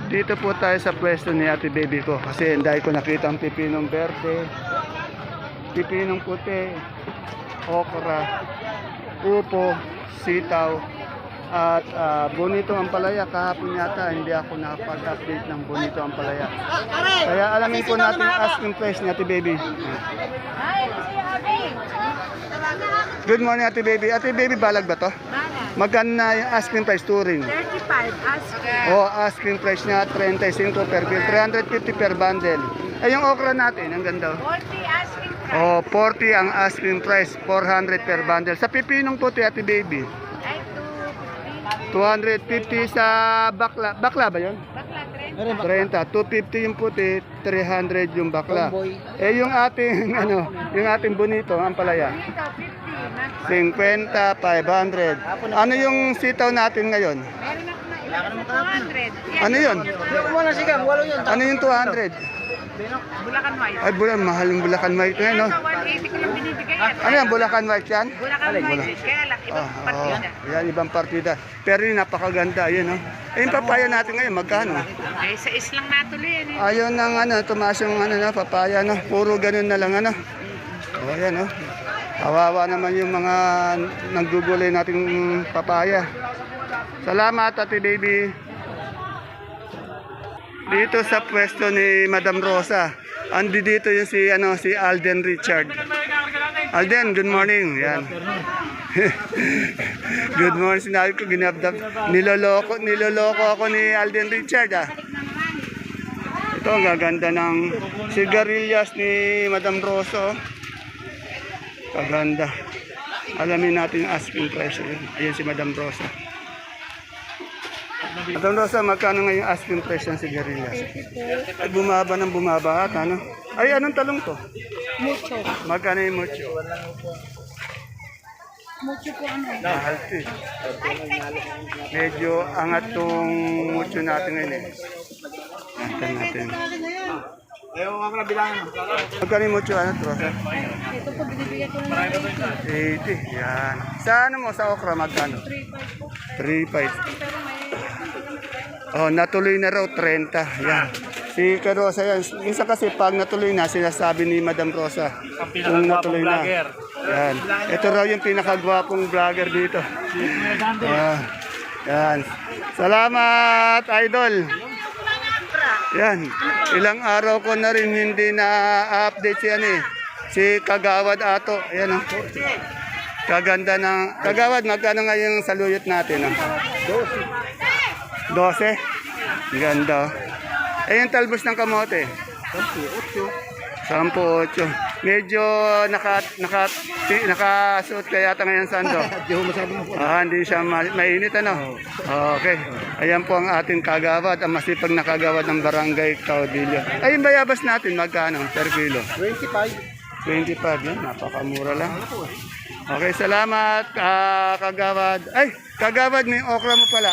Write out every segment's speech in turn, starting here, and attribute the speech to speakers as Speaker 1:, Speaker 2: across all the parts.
Speaker 1: Dito po tayo sa pwesto ni Ate Baby ko kasi dahil ko nakita ang pipinong verde, pipinong puti, okra, upo, sitaw, at bonito ang palaya. Kahapon yata hindi ako nakapag-update ng bonito ang palaya. Kaya alamin po natin ang asking price ni Ate Baby. Good morning Ate Baby. Ate Baby, balag ba to? Magkano na yung asking price touring?
Speaker 2: 35 asking.
Speaker 1: O asking price niya 35 per bill, 350 per bundle. Ay yung okra natin, ang ganda.
Speaker 2: 40 asking price.
Speaker 1: O 40 ang asking price, 400 per bundle. Sa pipinong puti Ate Baby,
Speaker 2: Ay,
Speaker 1: 250 sa bakla. Bakla ba 'yon?
Speaker 2: bakla
Speaker 1: 30, 250 yung puti, 300 yung bakla. Eh yung ating yung ating bonito, ang palaya.
Speaker 2: Dito, 50.
Speaker 1: 50, 500. Ano yung sitaw natin ngayon?
Speaker 2: Meron ako na ilang 200.
Speaker 1: Ano yun?
Speaker 3: Wala sigang, walo yun.
Speaker 1: Ano yung 200?
Speaker 2: Bulacan White.
Speaker 1: Ay, mahal yung Bulacan White ngayon, no?
Speaker 2: Sa 180 ko lang binibigay yan.
Speaker 1: Ano yan, Bulacan White yan?
Speaker 2: Bulacan White. Kaya lang, ibang partida.
Speaker 1: Yan, ibang partida. Pero yun, napakaganda, yun, no? Eh, yung papaya natin ngayon, magkano?
Speaker 2: Ay, sa islang natuloy yan eh.
Speaker 1: Ayaw ng, tumaas yung, papaya, no? Puro ganun na lang, ano? O, yan, no? Kawawa naman yung mga nanggugulay nating papaya. Salamat, Ate Baby. Dito sa pwesto ni Madam Rosa. Andi dito yung si Alden Richard. Alden, good morning. Yan. Good morning. Sinabi ko ginabdab. Niloloko ako ni Alden Richard, ah. Ito ang gaganda ng sigarilyas ni Madam Rosa. Kaganda. Alamin natin yung asking price. Ayan si Madam Rosa. Madam Rosa, magkano nga yung asking price ng sigarilyas? Ay, bumaba ng bumaba at ano? Ay, anong talong to?
Speaker 2: Mucho.
Speaker 1: Magkano yung mucho?
Speaker 2: Mucho po ano.
Speaker 1: Mahal to eh. Medyo angat tong mucho natin ngayon eh. Natin natin.
Speaker 3: Ayaw nga pala bilangan.
Speaker 1: Magkano yung mucho, Rosa?
Speaker 2: Ito po, binibigyan ko na ng
Speaker 1: 80, yan. Sa mo, sa okra, magkano?
Speaker 2: 3.5 po.
Speaker 1: 3.5. Oh, natuloy na raw 30. Yan. Si Rosa yan. Minsan kasi pag natuloy na, sinasabi ni Madam Rosa. Kung natuloy na. Yan. Ito raw yung pinakagwapong vlogger dito. Yan. Salamat, idol. Yan. Ilang araw ko na rin hindi na-update yan eh. Si Kagawad Ato. Ayan oh. Kaganda ng... Kagawad, magkano nga yung saluyot natin? 12. 12? Ganda. Eh, yung talbos ng kamote? 10, 8. Medyo nakasuot ka yata ngayon, Sando. Hindi siya mainit, ano? Okay. Ayan po ang ating kagawad, ang masipag na kagawad ng Barangay Caudillo. Ay, yung bayabas natin, magkano per kilo?
Speaker 3: 25.
Speaker 1: 25, yan. Napakamura lang. Okay, salamat, kagawad. Ay, kagawad, may okra mo pala.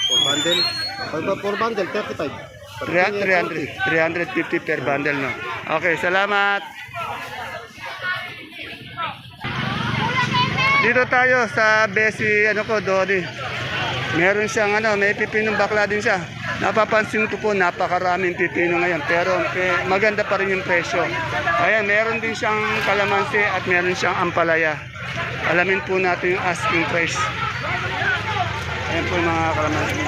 Speaker 3: For bundle, 35.
Speaker 1: 350 per bundle, no? Okay, salamat. Dito tayo sa Besi, Dodi. Meron siyang, may pipinong bakla din siya. Napapansin ko po, napakaraming pipino ngayon. Pero maganda pa rin yung presyo. Ayan, meron din siyang kalamansi at meron siyang ampalaya. Alamin po natin yung asking price. Ayan po yung mga kalamansi.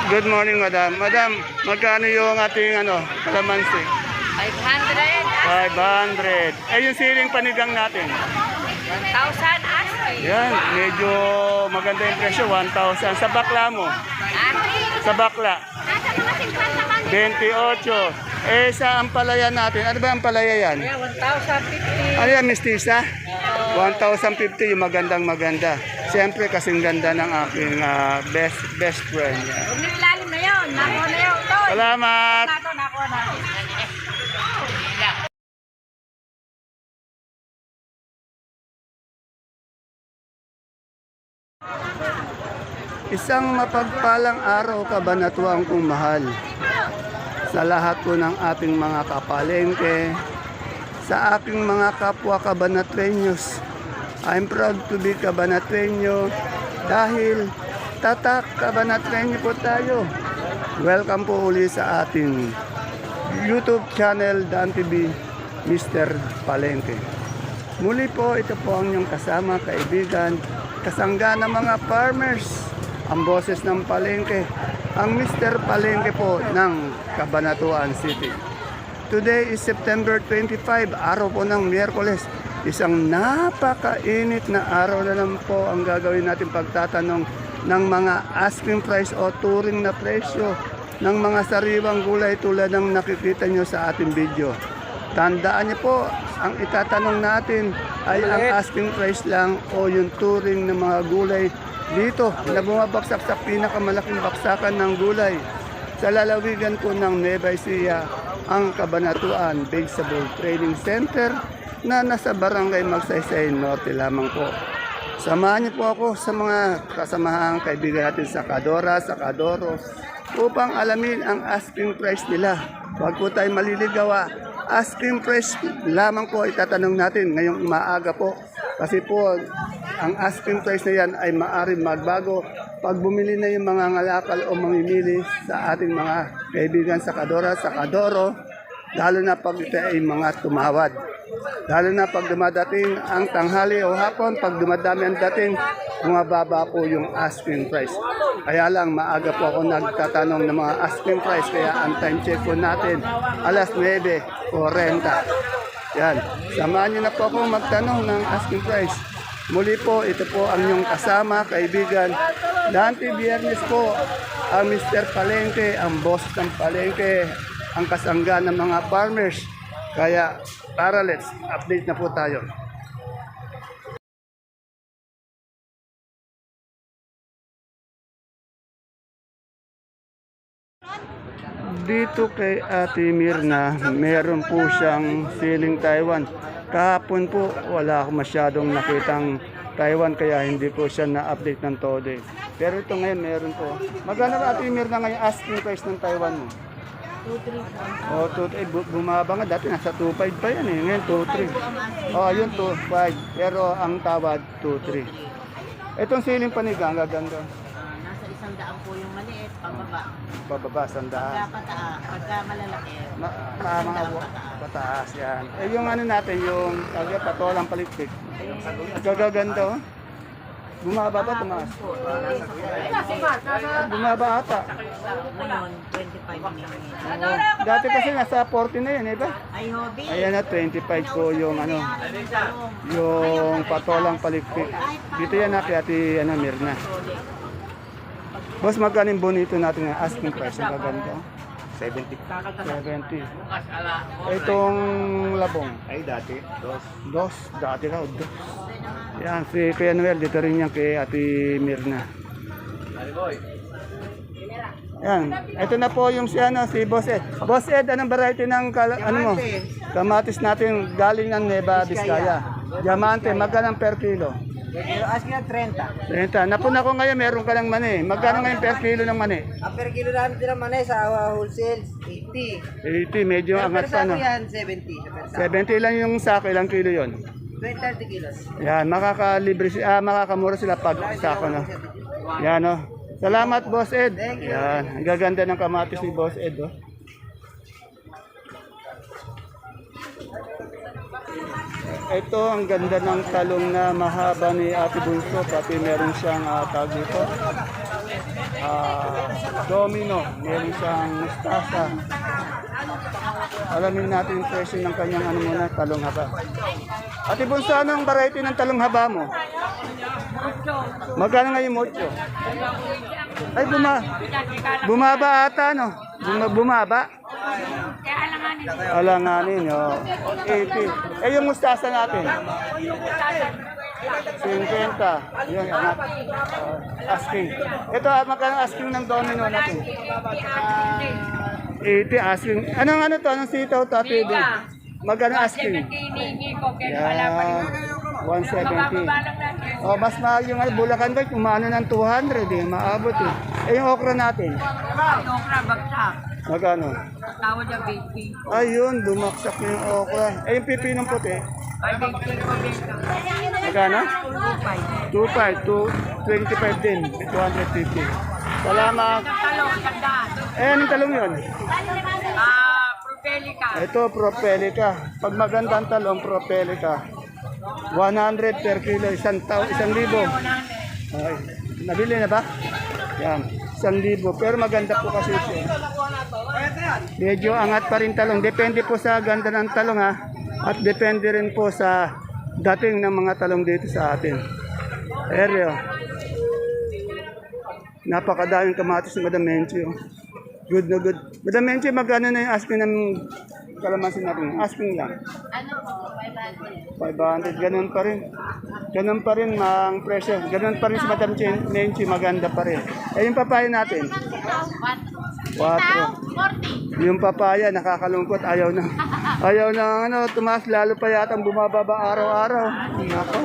Speaker 1: Good morning, madam. Madam, magkano yung ating kalamansi?
Speaker 2: 500.
Speaker 1: 500. Eh, yung siling panigang natin.
Speaker 2: 1,000 asking.
Speaker 1: Yan, medyo maganda yung presyo, 1,000. Sa bakla mo? Sa bakla?
Speaker 2: Nasa mga 50 man.
Speaker 1: 28. Eh, sa ampalaya natin, ano ba ampalaya yan?
Speaker 2: 1,050.
Speaker 1: Ano yan, mistisa? 1,050, yung magandang-maganda. Siyempre, kasing ganda ng aking best friend. Yan.
Speaker 2: Lalim na yun. Nakuha na yun. Toy.
Speaker 1: Salamat!
Speaker 2: Nakuha na.
Speaker 1: Isang mapagpalang araw kabanatuang kong mahal sa lahat po ng ating mga kapalengke, sa aking mga kapwa kabanatrenyos, I'm proud to be Cabanatueño dahil tatak Cabanatueño po tayo. Welcome po uli sa ating YouTube channel Dan TV Mr. Palengke. Muli po, ito po ang inyong kasama, kaibigan, kasangga ng mga farmers, ang boses ng Palengke, ang Mr. Palengke po ng Cabanatuan City. Today is September 25, araw po ng Miyerkules. Isang napakainit na araw na lang po ang gagawin natin pagtatanong ng mga asking price o touring na presyo ng mga sariwang gulay tulad ng nakikita nyo sa ating video. Tandaan niyo po, ang itatanong natin ay ang asking price lang o yung touring ng mga gulay dito na bumabagsak sa pinakamalaking baksakan ng gulay sa lalawigan po ng Nueva Ecija, ang Cabanatuan Vegetable Trading Center na nasa Barangay Magsaysay Norte lamang po. Samahan niyo po ako sa mga kasamahang kaibigan natin sa Kadora, sa Kadoro upang alamin ang asking price nila. Huwag po tayo maliligaw. Asking price lamang po itatanong natin ngayong maaga po. Kasi po, ang asking price na yan ay maaaring magbago pag bumili na yung mga ngalakal o mamimili sa ating mga kaibigan sa Kadora, sa Kadoro, lalo na pag ito ay mga tumawad. Lalo na pag dumadating ang tanghali o hapon, pag dumadami ang dating, bumababa po yung asking price. Kaya lang maaga po ako nagtatanong ng mga asking price, kaya ang time check po natin, alas 9:40. Yan, samahan niyo na po akong magtanong ng asking price. Muli po, ito po ang inyong kasama, kaibigan. Dante Biyernes po, ang Mr. Palengke, ang boss ng Palengke, ang kasangga ng mga farmers. Kaya, tara, let's update na po tayo. Dito kay Ate Mirna, meron po siyang siling Taiwan. Kahapon po, wala ako masyadong nakitang Taiwan kaya hindi po siya na-update ng todo. Pero ito ngayon meron po. Magkano ba Ate Mirna ngayon asking price ng Taiwan mo? 2.3. Oh, 2.3. Bumaba nga. Dati nasa 2.5 pa yan eh. Ngayon 2.3. Oh, yun 2.5. Pero ang tawad 2.3. Itong siling panigang, gaganda.
Speaker 2: Nasa 100 po yung maliit, pababa.
Speaker 1: Pababa, 100.
Speaker 2: Pagka malalaki,
Speaker 1: Mga pataas yan. Eh yung ano natin, yung patolang palikpik. Gagaganda oh. Bumaba ba tumaas? Bumaba ata.
Speaker 2: ngayon, 25 million.
Speaker 1: Dati kasi nasa 40 na yan, eh ba?
Speaker 2: Ay, hobby.
Speaker 1: Ayan na, 25 po yung ano, yung patolang palikpik. Dito yan na kay Ate Mirna. Boss, magkano yung bonito natin ng asking price? Ang gaganda.
Speaker 3: 70.
Speaker 1: 70. Itong labong.
Speaker 3: Ay, dati.
Speaker 1: Dos. Dati raw, dos. Yan, si Kuya Noel, dito rin yan kay Ate Mirna. Yan, ito na po yung si Boss Ed. Boss Ed, anong variety ng kamatis natin galing ng Nueva Vizcaya? Diamante, magkano per kilo?
Speaker 3: Asking na 30.
Speaker 1: 30. Napuna ko ngayon, meron ka ng mani. Magkano ngayon per kilo ng mani?
Speaker 3: Ang per kilo namin din naman sa wholesale, 80.
Speaker 1: 80, medyo angat pa no?
Speaker 3: yan, 70.
Speaker 1: 70 lang yung sako, ilang kilo yon?
Speaker 3: 30 kilos.
Speaker 1: Yan, makakamura sila pag sako no. Yan no. Salamat Boss Ed. Yan, ang gaganda ng kamatis ni Boss Ed oh. Ito ang ganda ng talong na mahaba ni Ate Bunso, pati meron siyang tawag dito. Domino, meron siyang mustasa. Alamin natin yung presyo ng kanyang talong haba. Ate Bunso, anong variety ng talong haba mo? Magkano nga yung mocho? Ay, bumaba ata, no? Bumaba? Alanganin, oh. 80. Eh, yung mustasa natin? 50. Yun, angat. Asking. Ito, magkano asking ng domino natin? 80 asking. Anong to? Anong sitaw to, Ate Ede? Magkano asking? Yan. 170. Oh, mas mahal yung Bulacan White, umano ng 200 eh, maabot eh. Eh, yung okra natin?
Speaker 2: Okra, bagsak.
Speaker 1: Magkano?
Speaker 2: Tawad yung baby.
Speaker 1: Ayun, bumaksak na yung okra. Eh, yung pipinong puti? Magkano? 2.5 to 25 din. 250. Salamat. Anong talong yun?
Speaker 2: Propelica.
Speaker 1: Ito, propelica. Pag magandang talong, propelica. 100 per kilo, 1,000. Ay, nabili na ba? Yan, 1,000. Pero maganda po kasi ito. Medyo angat pa rin talong. Depende po sa ganda ng talong ha. At depende rin po sa dating ng mga talong dito sa atin. Eryo. Napakadaming kamatis ni Madam Menchi. Oh. Good na good. Madam Menchi, magkano na yung asking ng kalamansi natin? Asking lang.
Speaker 2: Ano po? 500.
Speaker 1: 500. Ganun pa rin. Ganun pa rin ang presyo. Ganun pa rin si Madam Menchi. Maganda pa rin. Eh, yung papaya natin? 4.
Speaker 2: 40.
Speaker 1: Yung papaya, nakakalungkot. Ayaw na. Ayaw na, ano, tumaas. Lalo pa yata bumababa araw-araw. Nako.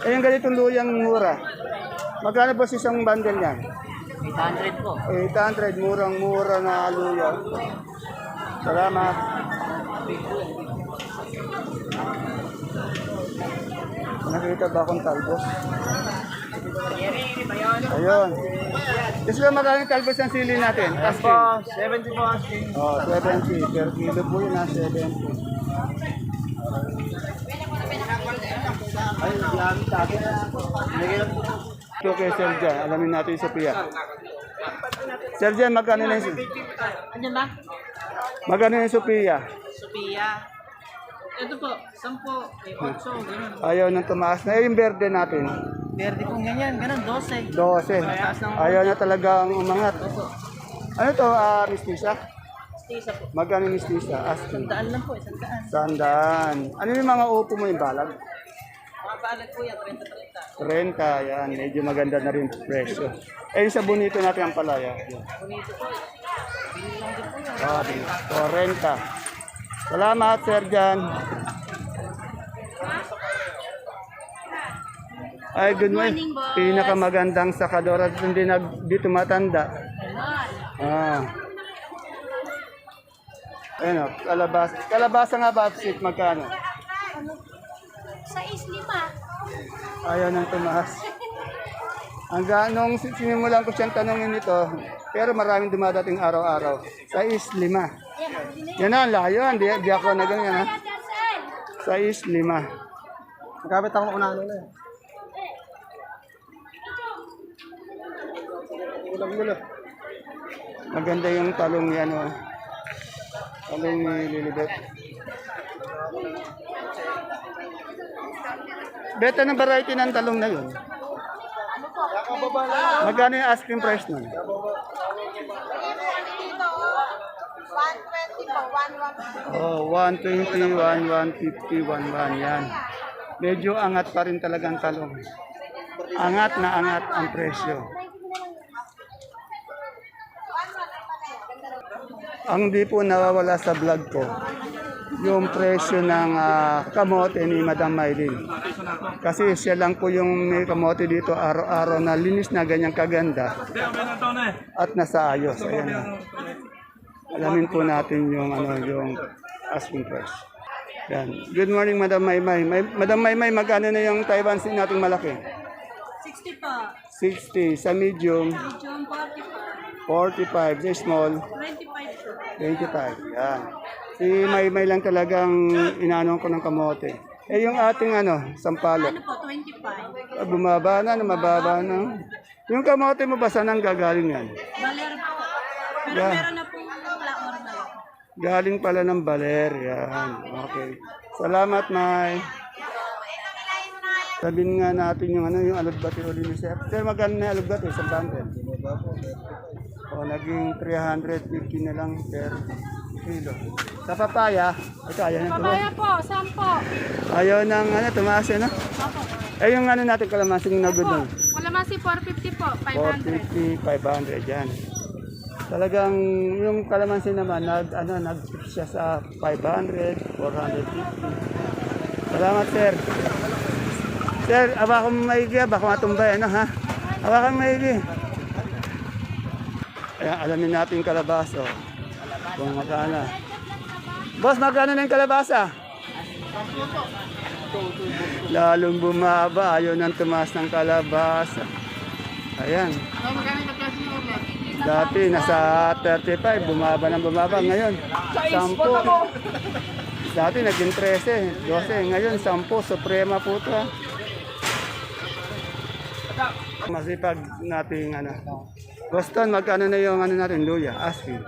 Speaker 1: Eh, yung ganitong luyang mura. Magkano ba isang bundle yan?
Speaker 2: 800 po.
Speaker 1: 800. Murang-mura na luya. Salamat. Nakita ba akong talbos? Ayun. Gusto ba magkano talbos ng sili natin? Asking.
Speaker 3: 70 po asking.
Speaker 1: Oh, 70. Per kilo po yun ha, 70. Ay, gamit natin. Ito kay Sir Jan. Alamin natin yung Sophia. Sir Jan, magkano na yung
Speaker 2: Ano ba?
Speaker 1: magkano yung Sophia?
Speaker 2: Sophia. Ito po, 10, 8, ganun.
Speaker 1: Ayaw nang tumaas na. Eh, yung verde natin.
Speaker 2: Verde kung ganyan, ganun, 12.
Speaker 1: 12. Ayaw na talagang umangat. Ano to, mistisa?
Speaker 2: Stisa po.
Speaker 1: Magkano yung mistisa? Asking.
Speaker 2: 100 lang po, 100.
Speaker 1: Sandaan. Ano yung mga upo mo yung balag?
Speaker 2: Mga balag po yan, 30.
Speaker 1: 30, yan. Medyo maganda na rin presyo. Eh, yung sa bonito natin ang palaya. Yan.
Speaker 2: Bonito po. Bili lang din po yan.
Speaker 1: Okay. 40. Salamat, Sir Jan. Ay, good morning. Pinakamagandang sakadora hindi dito matanda. Ah. Ano, kalabasa. Kalabasa nga ba, Upsit, magkano?
Speaker 4: Sa islima.
Speaker 1: Ayaw nang tumaas. Nung sinimulan ko siyang tanongin ito, pero maraming dumadating araw-araw. Sa islima. Yan na, layo. Di ako na ganyan ha. Sa islima.
Speaker 3: Magkabit ako unano na. Ulam-ulam.
Speaker 1: Maganda yung talong yan o. Talong ni Lilibet. Beta ng variety ng talong na yun. Magkano yung asking price nun?
Speaker 4: 120 po, 150.
Speaker 1: Oh, 120, 150, 11 yan. Medyo angat pa rin talagang talong. Angat na angat ang presyo. Ang di po nawawala sa vlog ko, yung presyo ng kamote ni Madam Maylin. Kasi siya lang po yung may kamote dito araw-araw na linis na ganyang kaganda at nasa ayos. Ayan na. Alamin po natin yung yung asking price. Yan. Good morning, Madam Maymay. Madam Maymay, magkano na yung Taiwan sin nating malaki?
Speaker 4: 60 po.
Speaker 1: 60 sa medium,
Speaker 4: Medium 45.
Speaker 1: 45 sa small,
Speaker 4: 25 po.
Speaker 1: 25. Yan. Si Maymay lang talagang inanon ko ng kamote. Eh yung ating sampalok,
Speaker 4: Ano po, 25.
Speaker 1: bumaba na, mababa na. Yung kamote mo ba saan ang gagaling yan?
Speaker 4: Baler po. Pero
Speaker 1: Yeah.
Speaker 4: meron na po laor na.
Speaker 1: Galing pala ng baler. Yan. Okay. Salamat, May. Sabihin nga natin yung yung alugbati ulit ni Sir. Sir, magkano na yung alugbati? Isang bundle. O, naging 350 na lang per kilo. Sa papaya, ito ayaw na tuloy.
Speaker 4: Papaya po, 10.
Speaker 1: Ayaw ng tumaas na.
Speaker 4: Opo.
Speaker 1: Eh, yung natin kalamasing na good doon.
Speaker 4: Wala masi 450 po, 500.
Speaker 1: 450, 500 yan. Talagang yung kalamansi naman, nag-fix siya sa 500, 450. Salamat, sir. Sir, abakang maigi, baka matumbay, ha? Abakang maigi. Ayan, alamin natin yung kalabaso. Kung magkano. Boss, magkano na yung kalabasa? Lalong bumaba. Ayaw nang tumaas ng kalabasa. Ayan. Dati nasa 35, bumaba ng bumaba. Ngayon, 10. Dati naging 13, 12. Ngayon, 10. Suprema po ito. Masipag natin ano. Boston, magkano na yung ano natin, luya? Asking.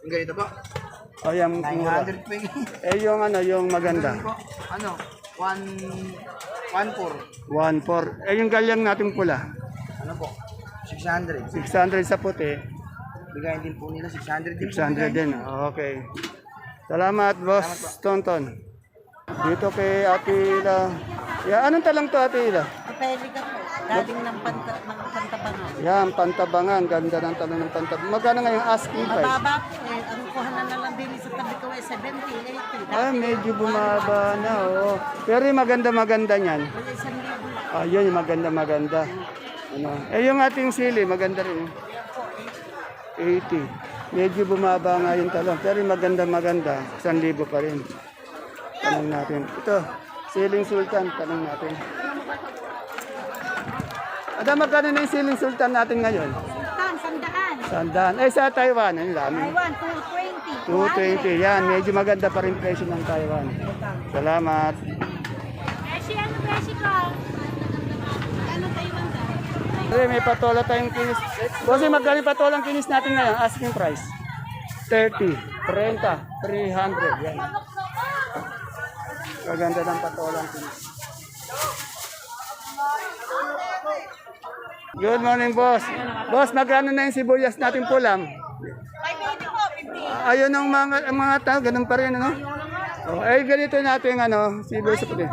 Speaker 3: Yung ganito po.
Speaker 1: O yung mura.
Speaker 3: 900 po yung
Speaker 1: Yung ano, yung maganda.
Speaker 3: ano, 1.4.
Speaker 1: 1.4. Yung galyang natin pula.
Speaker 3: Ano po? 600.
Speaker 1: 600 sa puti.
Speaker 3: Bigayin din po nila 600 din.
Speaker 1: 600 din. Okay. Salamat, Boss Tonton. Dito kay Ate Ila. Anong talang to, Ate Ila?
Speaker 2: Pwede ka po. Galing ng pantabangan.
Speaker 1: Yan, Pantabangan. Ganda ng talong ng Pantabangan. Magkano nga yung asking price?
Speaker 2: Mababa po eh. Ang kuhanan na lang din sa tabi ko eh 70, 80.
Speaker 1: Ah, medyo bumaba na, oo. Pero yung maganda-maganda niyan.
Speaker 2: Wala 1,000.
Speaker 1: Ah, yun, yung maganda-maganda. Ano? Yung ating sili, maganda rin. 80. Medyo bumaba nga yung talong. Pero yung maganda-maganda, 1,000 pa rin. Tanong natin. Ito, siling sultan, tanong natin. Ada, magkano na yung siling sultan natin ngayon?
Speaker 4: Sultan, sandaan.
Speaker 1: Sandaan. Sa Taiwan, ang dami.
Speaker 4: Taiwan, 220.
Speaker 1: 220. Yan, medyo maganda pa rin presyo ng Taiwan. Salamat.
Speaker 4: Beshi, ano beshi ko? Ano Taiwan ka?
Speaker 1: May patola tayong kinis. Bossy, magkano yung patolang kinis natin ngayon? Asking price. 30, 30, 300. Yan. Maganda ng patolang kinis. Good morning, boss. Boss, magkano na yung sibuyas natin pulam?
Speaker 2: 580 po, 50.
Speaker 1: Ayun ang mga tao, ganun pa rin, ano? Oh, ganito natin, ano, sibuyas sa puti.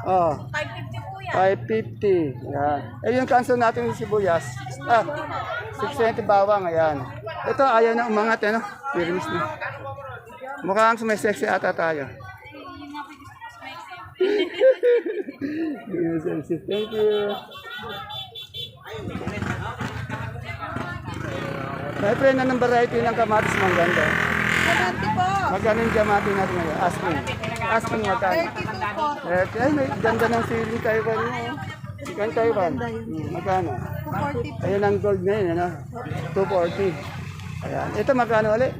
Speaker 1: Oh,
Speaker 2: 550 po yan.
Speaker 1: 550. Yan. Yung kanso natin yung sibuyas. 620 bawang, ayan. Ito, ayaw na umangat, ano? Firmis na. Mukhang may sexy ata tayo. Thank you. My friend, anong variety ng kamatis mong ganda?
Speaker 3: 70 po.
Speaker 1: Magkano yung kamatis natin ngayon? Asking. Asking magkano?
Speaker 3: 32 po.
Speaker 1: Ay, may ganda ng siling Taiwan mo. Sikan Taiwan. Magkano?
Speaker 3: 40.
Speaker 1: Ayan ang gold na yun, ano? 240. Ayan. Ito magkano ulit?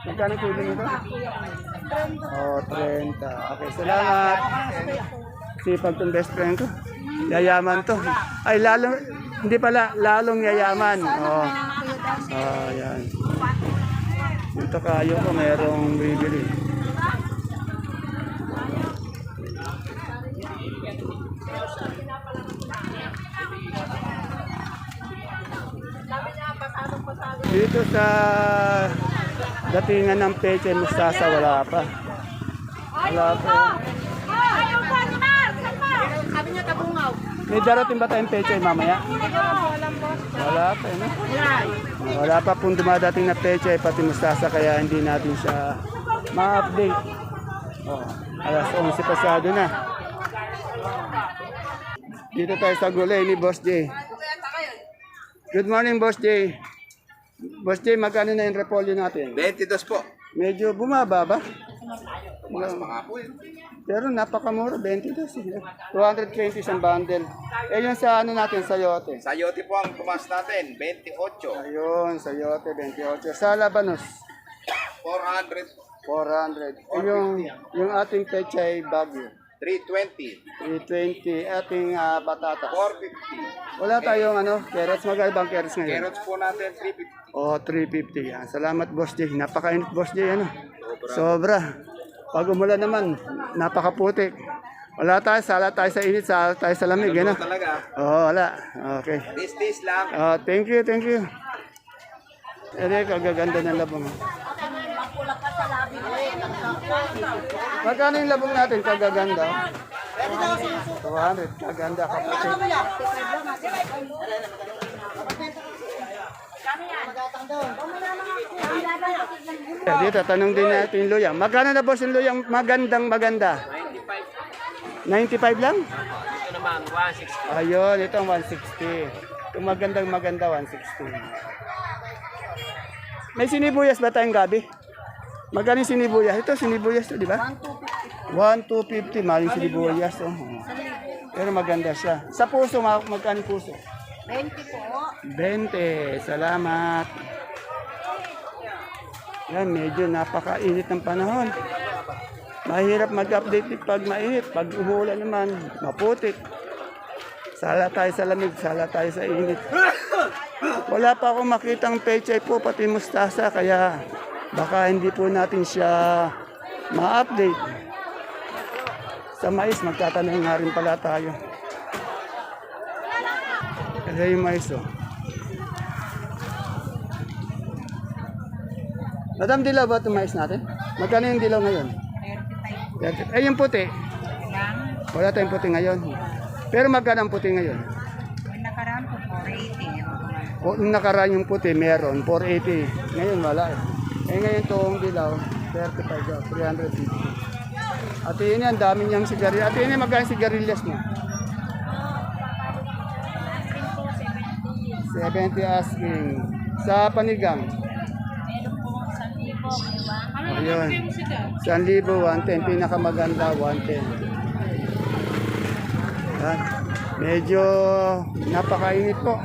Speaker 1: Magkano kilo nito? Oh, 30. Okay, salamat. Sipag tong best friend ko. Yayaman to. Ay, hindi pala, lalong yayaman. Oh. Oh, yan. Ito kayo ko, merong bibili. Dito sa datingan ng Peche Mustasa, wala pa. Wala pa.
Speaker 4: Ayaw pa ni Mar!
Speaker 2: Sabi niya tabungaw.
Speaker 1: May darating ba tayong Peche mamaya? Wala pa, no? Wala pa pong dumadating na Peche, pati Mustasa, kaya hindi natin siya ma-update. Oh, alas 11 pasado na. Dito tayo sa gulay ni Boss J. Good morning, Boss J. Boss J, magkano na yung repolyo natin?
Speaker 3: 22 po.
Speaker 1: Medyo bumaba ba?
Speaker 3: Mas mga po yun.
Speaker 1: Pero napakamura, 22. 220 isang bundle. Yun sa ano natin, sayote.
Speaker 3: Sayote po ang tumas natin, 28.
Speaker 1: Ayun, sayote, 28. Sa labanos,
Speaker 3: 400.
Speaker 1: 400. Yung ating pechay bagyo,
Speaker 3: 320.
Speaker 1: 320. Ating batata.
Speaker 3: 450.
Speaker 1: Wala tayong ano, carrots. Magkaibang carrots ngayon.
Speaker 3: Carrots po natin, 350.
Speaker 1: O, 350. Yan. Salamat, Boss J. Napakainit, Boss J. Ano? Sobra. Pag umulan naman, napakaputik. Wala tayo, sala tayo sa init, sala tayo sa lamig. Ano?
Speaker 3: Talaga.
Speaker 1: Oo, wala. Okay.
Speaker 3: This lang.
Speaker 1: Thank you, thank you. Ere, kagaganda ng labong. Magkano yung labong natin? Kagaganda. 200. Kaganda ka po. Dito, tanong din natin yung luyang. Magkano na boss yung luyang magandang maganda? 95 lang?
Speaker 2: Ito naman, 160.
Speaker 1: Ayun, ito ang 160. Yung magandang maganda, 160. May sinibuyas ba tayong gabi? Magkano yung sinibuyas? Ito, sinibuyas to, di ba? 1,250. Maling sinibuyas. Oh. Pero maganda siya. Sa puso, magkano yung puso?
Speaker 2: 20 po.
Speaker 1: 20. Salamat. Yan, medyo napakainit ng panahon. Mahirap mag-update pag mainit. Pag umuulan naman, maputik. Sala tayo sa lamig, sala tayo sa init. Wala pa akong makitang pechay po, pati mustasa, kaya baka hindi po natin siya ma-update. Sa mais, magtatanong nga rin pala tayo. Kaya yung mais, oh. Madam, dilaw ba itong mais natin? Magkano yung dilaw ngayon? 35. Yung puti? Wala tayong puti ngayon. Pero magkano ang puti ngayon?
Speaker 2: May nakaraan po, 480.
Speaker 1: Nung nakaraan yung puti, meron, 480. Ngayon wala eh. Ngayon itong dilaw, 35 daw, 350. At yun yan, dami niyang sigarilya. At yun yan, magkano sigarilyas mo? 70 asking. Sa panigang? Ayun. 1,000, 110. Pinakamaganda, 110. Yan. Medyo napakainit po.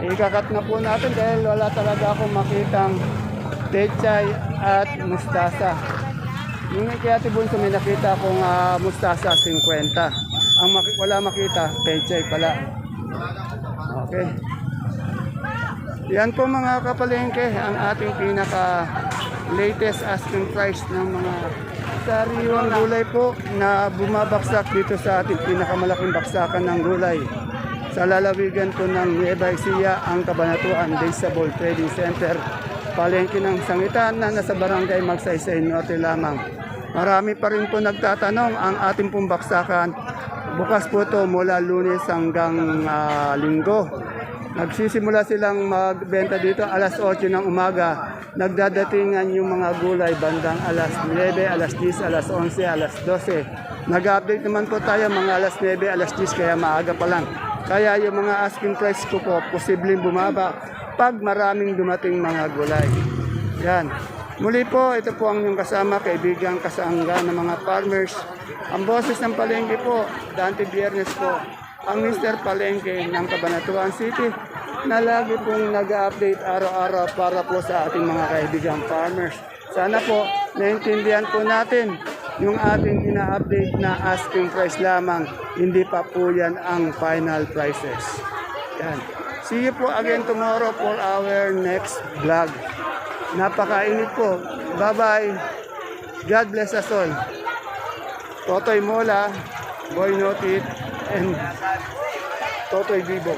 Speaker 1: Ikakat na po natin dahil wala talaga akong makitang pechay at mustasa. Yung kaya Bunso may nakita akong mustasa 50. Ang wala makita, pechay pala. Okay. Yan po mga kapalengke, ang ating pinaka latest asking price ng mga sariwang gulay po na bumabaksak dito sa ating pinakamalaking baksakan ng gulay. Sa lalawigan po ng Nueva Ecija, ang Cabanatuan Vegetable Trading Center, palengke ng sangitan na nasa barangay Magsaysay Norte lamang. Marami pa rin po nagtatanong ang ating pong baksakan. Bukas po to mula Lunes hanggang Linggo. Nagsisimula silang magbenta dito alas 8 ng umaga. Nagdadatingan yung mga gulay bandang alas 9, alas 10, alas 11, alas 12. Nag-update naman po tayo mga alas 9, alas 10 kaya maaga pa lang. Kaya yung mga asking price ko po posibleng bumaba pag maraming dumating mga gulay. Yan. Muli po, ito po ang yung kasama, kaibigang kasangga ng mga farmers. Ang boses ng palengke po, Dante Biernes po. Ang Mr. Palengke ng Cabanatuan City na lagi pong nag-update araw-araw para po sa ating mga kaibigang farmers. Sana po naintindihan po natin yung ating ina-update na asking price lamang, hindi pa po yan ang final prices. Yan. See you po again tomorrow for our next vlog. Napakainit po. Bye-bye. God bless us all. Totoy Mola, Boy Notit, and Totoy Bibo.